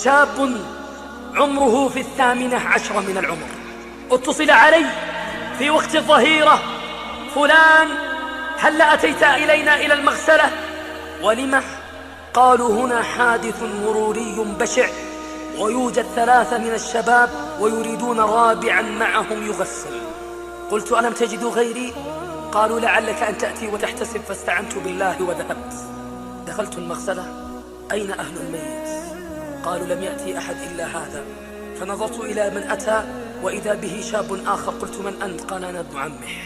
شاب عمره في 18 من العمر اتصل علي في وقت الظهيرة: فلان هل أتيت إلينا إلى المغسلة؟ ولم؟ قالوا: هنا حادث مروري بشع ويوجد 3 من الشباب ويريدون رابعا معهم يغسل. قلت: ألم تجدوا غيري؟ قالوا: لعلك أن تأتي وتحتسب. فاستعنت بالله وذهبت. دخلت المغسلة: أين أهل الميت؟ قالوا: لم يأتي أحد إلا هذا. فنظرت إلى من أتى وإذا به شاب آخر. قلت: من أنت؟ قال: أنا ابن عمه.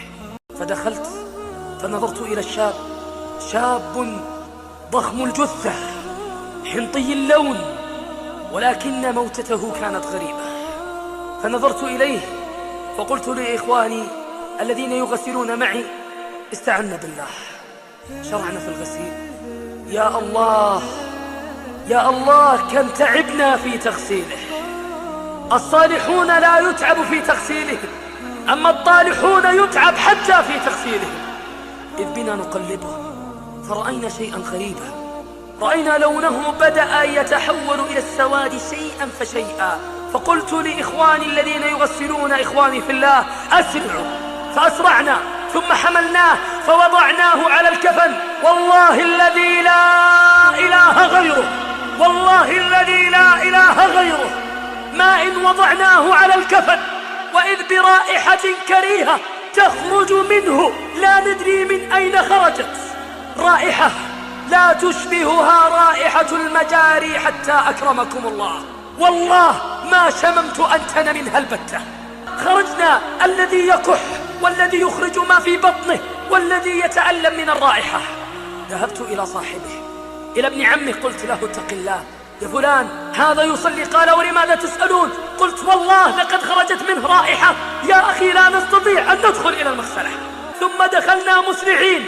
فدخلت فنظرت إلى الشاب، شاب ضخم الجثة حنطي اللون، ولكن موتته كانت غريبة. فنظرت إليه فقلت لإخواني الذين يغسلون معي: استعنا بالله. شرعنا في الغسيل. يا الله يا الله، كم تعبنا في تغسيله. الصالحون لا يتعب في تغسيلهم، أما الطالحون يتعب حتى في تغسيلهم. إذ بنا نقلبه فرأينا شيئا غريبا، رأينا لونه بدأ يتحول إلى السواد شيئا فشيئا. فقلت لإخواني الذين يغسلون، إخواني في الله: أسرعوا. فأسرعنا ثم حملناه فوضعناه على الكفن. والله الذي لا إله غيره، والله الذي لا إله غيره، ما إن وضعناه على الكفن وإذ برائحة كريهة تخرج منه لا ندري من أين خرجت، رائحة لا تشبهها رائحة المجاري حتى أكرمكم الله. والله ما شممت أنتن منها البتة. خرجنا الذي يكح والذي يخرج ما في بطنه والذي يتألم من الرائحة. ذهبت إلى صاحبه، إلى ابن عمه، قلت له: اتق الله يا فلان، هذا يصلي. قال: ولماذا تسألون؟ قلت: والله لقد خرجت منه رائحة يا أخي لا نستطيع أن ندخل إلى المغسلة. ثم دخلنا مسرعين،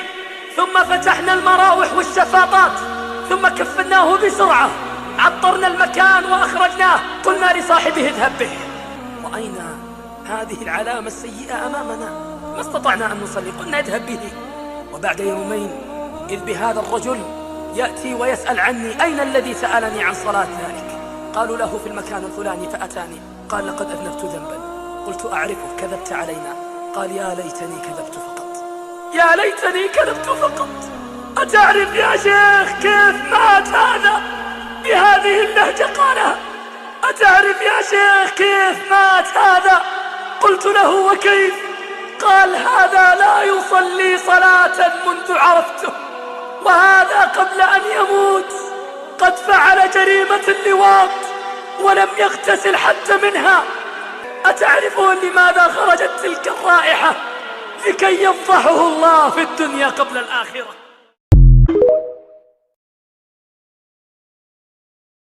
ثم فتحنا المراوح والشفاطات، ثم كفناه بسرعة، عطرنا المكان وأخرجناه. قلنا لصاحبه: اذهب به. رأينا هذه العلامة السيئة أمامنا، ما استطعنا أن نصلي. قلنا: اذهب به. وبعد يومين إذ بهذا الرجل يأتي ويسأل عني: أين الذي سألني عن صلاة ذلك؟ قالوا له: في المكان الفلاني. فأتاني قال: لقد أذنبت ذنبا. قلت: أعرفه، كذبت علينا. قال: يا ليتني كذبت فقط، يا ليتني كذبت فقط. أتعرف يا شيخ كيف مات هذا؟ بهذه اللهجة قالها. أتعرف يا شيخ كيف مات هذا؟ قلت له: وكيف؟ قال: هذا لا يصلي صلاة منذ عرفته، وهذا قبل أن يموت قد فعل جريمة اللواط ولم يغتسل حتى منها. أتعرفون لماذا خرجت تلك الرائحة؟ لكي يفضحه الله في الدنيا قبل الآخرة.